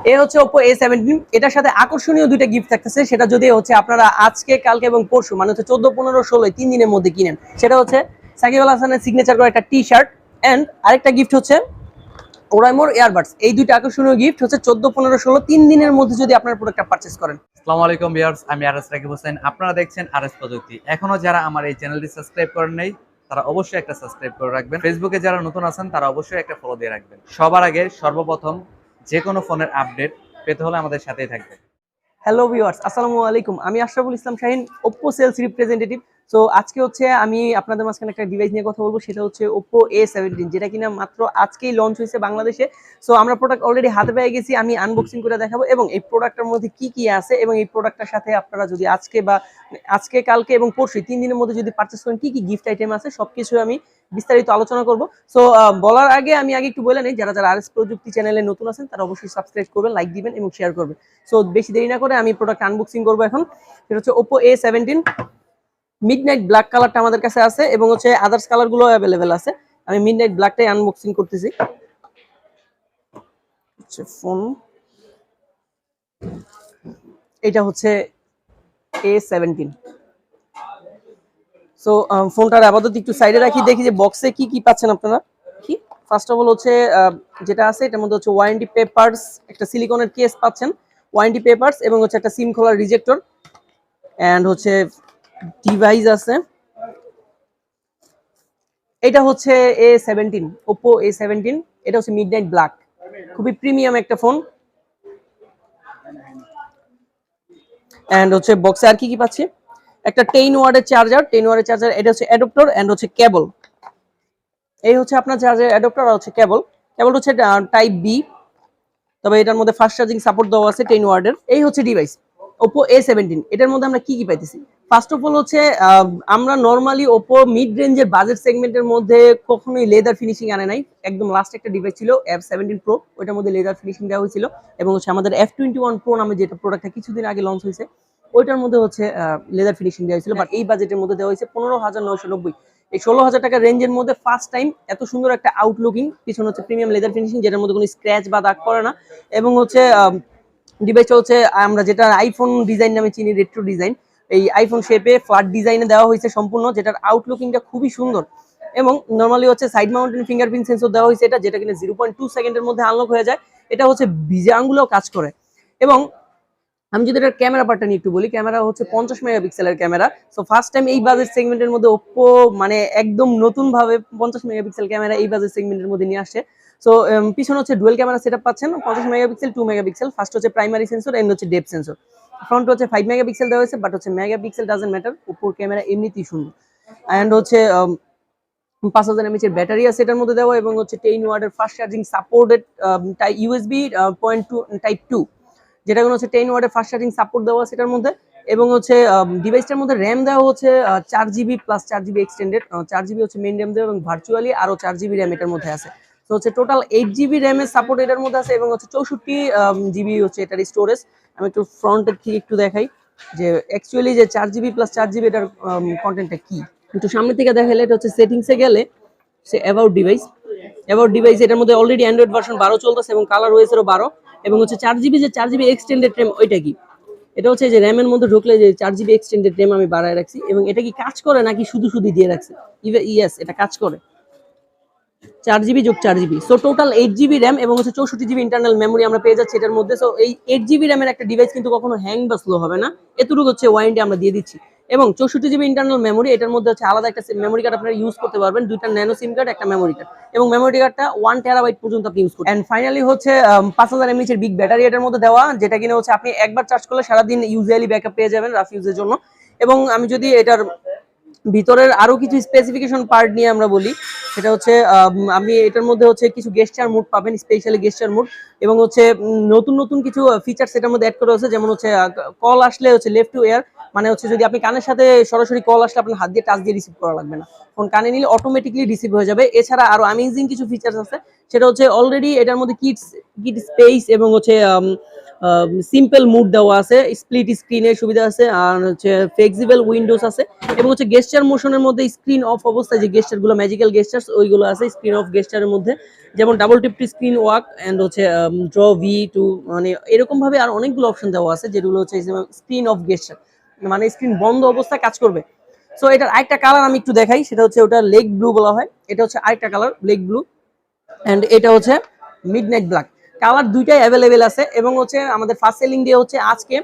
এ হচ্ছে Oppo A17, এটার সাথে আকর্ষণীয় দুইটা গিফট থাকতেছে। সেটা যদি হচ্ছে আপনারা আজকে, কালকে এবং পরশু মানে হচ্ছে 14, 15, 16 3 দিনের মধ্যে কিনেন, সেটা হচ্ছে সাকিব আল হাসানের সিগনেচার করা একটা টি-শার্ট এন্ড আরেকটা গিফট হচ্ছে ওরাইমোর ইয়ারবাডস। এই দুইটা আকর্ষণীয় গিফট হচ্ছে 14, 15, 16 3 দিনের মধ্যে যদি আপনার প্রোডাক্টটা পারচেজ করেন। আসসালামু আলাইকুম ভিউয়ার্স, আমি আরএস রাকিব হোসেন। আপনারা দেখছেন আরএস প্রযুক্তি। এখনো যারা আমার এই চ্যানেলটি সাবস্ক্রাইব করেন নাই তারা অবশ্যই একটা সাবস্ক্রাইব করে রাখবেন। ফেসবুকে যারা নতুন আছেন তারা অবশ্যই একটা ফলো দিয়ে রাখবেন। সবার আগে সর্বপ্রথম যে কোনো ফোনের আপডেট পেতে হলে আমাদের সাথেই থাকবেন। হ্যালো ভিউয়ার্স, আসসালামু আলাইকুম। আমি Ashraful Islam Shahin, Oppo sales representative. So আজকে হচ্ছে আমি আপনাদের মাঝখানে একটা ডিভাইস নিয়ে কথা বলবো, সেটা হচ্ছে Oppo A17, যেটা কিনা মাত্র আজকেই লঞ্চ হয়েছে বাংলাদেশে। সো আমরা প্রোডাক্ট অলরেডি হাতে পেয়ে গেছি, আমি আনবক্সিং করে দেখাবো এবং এই প্রোডাক্টের মধ্যে কি কি আছে এবং এই প্রোডাক্টটার সাথে আপনারা যদি আজকে কালকে এবং পরশু 3 দিনের মধ্যে যদি পারচেজ করেন কি কি গিফট আইটেম আছে সবকিছু আমি বিস্তারিত আলোচনা করব। সো বলার আগে আমি একটু বলে নেই, যারা আরএস প্রযুক্তি চ্যানেলে নতুন আছেন তারা অবশ্যই সাবস্ক্রাইব করবেন, লাইক দিবেন এবং শেয়ার করবেন। সো বেশি দেরি না করে আমি প্রোডাক্ট আনবক্সিং করবো এখন। সেটা হচ্ছে Oppo A17 মিডনাইট ব্ল্যাক কালারটা আমাদের কাছে আছে এবং হচ্ছে আদার্স কালারগুলো অ্যাভেলেবেল আছে। আমি মিডনাইট ব্ল্যাকটাই আনবক্সিং করতেছি। ফোন এটা হচ্ছে A17। সো ফোনটার আপাতত একটু সাইডে রাখি, দেখি যে বক্সে কি কি পাচ্ছেন আপনারা। কি ফার্স্ট অফ অল হচ্ছে যেটা আছে এটার মধ্যে হচ্ছে ওয়ারেন্টি পেপারস, একটা সিলিকনের কেস পাচ্ছেন, ওয়ারেন্টি পেপারস এবং হচ্ছে একটা সিম খোলার রিজেক্টর এন্ড হচ্ছে ডিভাইস আছে। এটা হচ্ছে A17, Oppo A17। এটা হচ্ছে মিডনাইট ব্ল্যাক, খুবই প্রিমিয়াম একটা ফোন। এন্ড হচ্ছে বক্সে আর কি কি পাচ্ছি, একটা 10 ওয়াটের চার্জার, এটা হচ্ছে অ্যাডাপ্টার এন্ড হচ্ছে কেবল। এই হচ্ছে আপনার চার্জার অ্যাডাপ্টার আর হচ্ছে কেবল হচ্ছে টাইপ বি, তবে এটার মধ্যে ফাস্ট চার্জিং সাপোর্ট দেওয়া আছে 10 ওয়াটের। এই হচ্ছে ডিভাইস Oppo A17। এটার মধ্যে আমরা কি কি পাইতেছি, ফার্স্ট অফ অল হচ্ছে আমরা নরমালি Oppo মিড রেঞ্জের বাজেট সেগমেন্টের মধ্যে কখনোই লেদার ফিনিশিং আনে নাই। একদম লাস্ট একটা ডিভাইস ছিল F17 Pro, ওইটার মধ্যে লেদার ফিনিশিং দেওয়া হয়েছিল এবং হচ্ছে আমাদের F21 Pro নামে যেটা প্রোডাক্টটা কিছুদিন আগে লঞ্চ হয়েছে ওইটার মধ্যে হচ্ছে লেদার ফিনিশিং দেওয়া হয়েছিল, বাট এই বাজেটের মধ্যে দেওয়া হয়েছে 15,990। এই 16,000 টাকা রেঞ্জের মধ্যে ফার্স্ট টাইম এত সুন্দর একটা আউটলুকিং, পিছনে হচ্ছে প্রিমিয়াম লেদার ফিনিশিং যেটার মধ্যে কোনো স্ক্র্যাচ বা দাগ পড়ে না এবং হচ্ছে ডিভাইসটা হচ্ছে আমরা যেটা আইফোন ডিজাইন নামে চিনি, রেট্রো ডিজাইন, এই আইফোন শেপে ফ্ল্যাট ডিজাইনে দেওয়া হয়েছে সম্পূর্ণ, যেটার আউটলুকিংটা খুবই সুন্দর। এবং নরমালি হচ্ছে সাইড মাউন্টেন ফিঙ্গারপ্রিন্ট সেন্সর দেওয়া হয়েছে, যেটা কিনা 0.2 সেকেন্ডের মধ্যে আনলক হয়ে যায়। এটা হচ্ছে ভিজে আঙ্গুলেও কাজ করে। এবং আমি যদি এটার ক্যামেরা পার্টটা নিয়ে একটু বলি, ক্যামেরা হচ্ছে 50 মেগাপিক্সেলের ক্যামেরা। সো ফার্স্ট টাইম এই বাজেট সেগমেন্টের মধ্যে Oppo মানে একদম নতুন ভাবে 50 মেগাপিক্সেল ক্যামেরা এই বাজেট সেগমেন্টের মধ্যে নিয়ে আসছে। সো পিছনে হচ্ছে ডুয়েল ক্যামেরা সেটআপ পাচ্ছেন, 50 মেগাপিক্সেল, 2 মেগাপিক্সেল। ফার্স্ট হচ্ছে প্রাইমারি সেন্সর এন্ড হচ্ছে ডেপথ সেন্সর। ফ্রন্ট হচ্ছে 5 মেগাপিক্সেল দেওয়া হয়েছে, বাট হচ্ছে megapixel doesn't matter, Oppo camera এমনিতেই সুন্দর। এন্ড হচ্ছে 5000 mAh এর ব্যাটারি আছে এটার মধ্যে দেওয়া এবং হচ্ছে 10 ওয়াটের fast charging supported USB 0.2 type 2, যেটা কোনো হচ্ছে 10 ওয়াটের ফাস্ট চার্জিং সাপোর্ট দেওয়া আছে এটার মধ্যে। এবং হচ্ছে ডিভাইসটার মধ্যে র্যাম দেওয়া হচ্ছে 4GB plus 4GB extended, 4GB হচ্ছে মেইন র্যাম দেওয়া এবং ভার্চুয়ালি আরো 4GB র্যাম এটার মধ্যে আছে। তো হচ্ছে টোটাল 8GB র্যামের সাপোর্ট এটার মধ্যে আছে এবং হচ্ছে 64GB হচ্ছে এটার স্টোরেজ। আমি একটু ফ্রন্টের থেকে একটু দেখাই যে অ্যাকচুয়ালি যে 4GB প্লাস 4GB এটার কন্টেন্টটা কি। একটু সামনে থেকে দেখালে এটা হচ্ছে সেটিংসে গেলে সে অ্যাবাউট ডিভাইস এটার মধ্যে অলরেডি অ্যান্ড্রয়েড ভার্সন 12 চলতেছে এবং কালার রয়েছে 12 এবং হচ্ছে 4GB এক্সটেন্ডেড র্যাম। ওইটা কি, এটা হচ্ছে যে র্যামের মধ্যে ঢুকলে যে 4GB এক্সটেন্ডেড র্যাম আমি বাড়ায় রাখছি এবং এটা কি কাজ করে নাকি শুধু দিয়ে রাখছি, ইয়েস এটা কাজ করে, 4GB যোগ 4GB। So total 8GB RAM এবং হচ্ছে 64GB ইন্টারনাল মেমোরি আমরা পেয়ে যাচ্ছি এটার মধ্যে। সো এই 8GB র্যামের একটা ডিভাইস কিন্তু কখনো হ্যাং বা স্লো হবে না, এতটুকু হচ্ছে ওয়ারেন্টি আমরা দিয়ে দিচ্ছি। এবং 64GB ইন্টারনাল মেমোরি, এটার মধ্যে হচ্ছে আলাদা একটা মেমোরি কার্ড আপনারা ইউজ করতে পারবেন, দুইটা ন্যানো সিম কার্ড, একটা মেমোরি কার্ড, এবং মেমোরি কার্ডটা 1 টেরাবাইট পর্যন্ত আপনি ইউজ করতে। এন্ড ফাইনালি হচ্ছে 5000 mAh এর বিগ ব্যাটারি এটার মধ্যে দেওয়া, যেটা কিনা হচ্ছে আপনি একবার চার্জ করলে সারাদিন ইউজুয়ালি ব্যাকআপ পেয়ে যাবেন রাফ ইউজের জন্য। এবং আমি যদি এটার ভিতরের আরো কিছু স্পেসিফিকেশন পার্ট নিয়ে আমরা বলি, সেটা হচ্ছে আপনি এটার মধ্যে হচ্ছে কিছু গেস্টার মোড পাবেন, স্পেশালি গেস্টার মোড, এবং হচ্ছে নতুন কিছু ফিচার্স এটার মধ্যে অ্যাড করা হয়েছে, যেমন হচ্ছে কল আসলে হচ্ছে লেফট টু এয়ার, মানে হচ্ছে যদি আপনি কানের সাথে সরাসরি কল আসলে আপনার হাত দিয়ে টাচ দিয়ে রিসিভ করা লাগবে না, ফোন কানে নিলে অটোমেটিকলি রিসিভ হয়ে যাবে। এছাড়া আরো অ্যামেজিং কিছু ফিচার্স আছে, সেটা হচ্ছে অলরেডি এটার মধ্যে কিড স্পেস এবং হচ্ছে সিম্পল মুড দেওয়া আছে, স্প্লিট স্ক্রিনের সুবিধা আছে, আর হচ্ছে ফ্লেক্সিবল উইন্ডোজ আছে, এবং হচ্ছে গেস্টার মোশনের মধ্যে স্ক্রিন অফ অবস্থায় যে গেস্টারগুলো ম্যাজিক্যাল গেস্টার্স ওইগুলো আছে স্ক্রিন অফ গেস্টারের মধ্যে, যেমন double tap to screen wake and হচ্ছে ড্র ভি টু, মানে এরকম ভাবে আর অনেকগুলো অপশন দেওয়া আছে যেগুলো হচ্ছে স্ক্রিন অফ গেস্টার, মানে স্ক্রিন বন্ধ অবস্থায় কাজ করবে। সো এটার আরেকটা কালার আমি একটু দেখাই, সেটা হচ্ছে ওটা লেগ ব্লু বলা হয়, এটা হচ্ছে আরেকটা কালার লেগ ব্লু, এন্ড এটা হচ্ছে মিডনাইট ব্ল্যাক। কালার দুইটাই অ্যাভেলেবেল আছে, এবং হচ্ছে আমাদের ফার্স্ট সেলিং ডে হচ্ছে আজকে,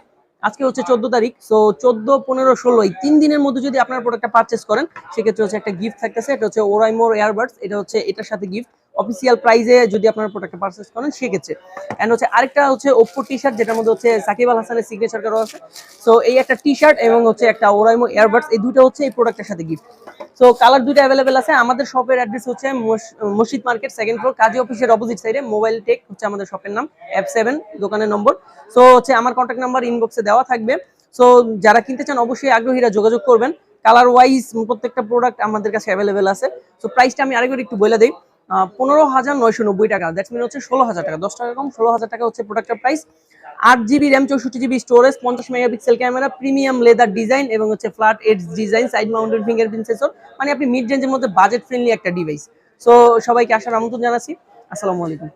আজকে হচ্ছে 14 তারিখ। সো 14, 15, 16 এই 3 দিনের মধ্যে যদি আপনার প্রোডাক্টটা পারচেস করেন সেক্ষেত্রে হচ্ছে একটা গিফট থাকতেছে, এটা হচ্ছে ওরাইমোর এয়ারবাডস, এটা হচ্ছে এটার সাথে গিফট অফিসিয়াল প্রাইজে যদি আপনার প্রোডাক্টটা পারচেস করেন সেক্ষেত্রে। এন্ড হচ্ছে আরেকটা হচ্ছে ওপ্পো টি শার্ট, যেটার মধ্যে হচ্ছে সাকিব আল হাসানের সিগনেচার করা আছে। সো এই একটা টি শার্ট এবং হচ্ছে একটা ওরাইমো এয়ারবাডস, এই দুটো হচ্ছে এই প্রোডাক্টের সাথে গিফট। সো কালার দুটো অ্যাভেলেবেল আছে। আমাদের শপের অ্যাড্রেস হচ্ছে মসজিদ মার্কেট, সেকেন্ড ফ্লোর, কাজী অফিসের অপোজিট সাইডে। মোবাইল টেক হচ্ছে আমাদের শপের নাম, F7 দোকানের নম্বর। সো হচ্ছে আমার কন্ট্যাক্ট নাম্বার ইনবক্সে দেওয়া থাকবে। সো যারা কিনতে চান অবশ্যই আগ্রহীরা যোগাযোগ করবেন। কালার ওয়াইজ প্রত্যেকটা প্রোডাক্ট আমাদের কাছে অ্যাভেলেবেল আছে। সো প্রাইসটা আমি আরেকবার একটু বলে দিই, 15,990 টাকা, দ্যাটস মিন হচ্ছে 16,000 টাকা, 10 টাকা কম, 16,000 টাকা হচ্ছে প্রোডাক্টের price. 8GB RAM, 64GB storage, 50 megapixel camera, premium leather design এবং হচ্ছে flat edge design, side mounted fingerprint sensor, মানে আপনি মিড রেঞ্জের মধ্যে বাজেট ফ্রেন্ডলি একটা ডিভাইস। সো সবাইকে আসার আমন্ত্রণ জানাচ্ছি। আসসালামু আলাইকুম।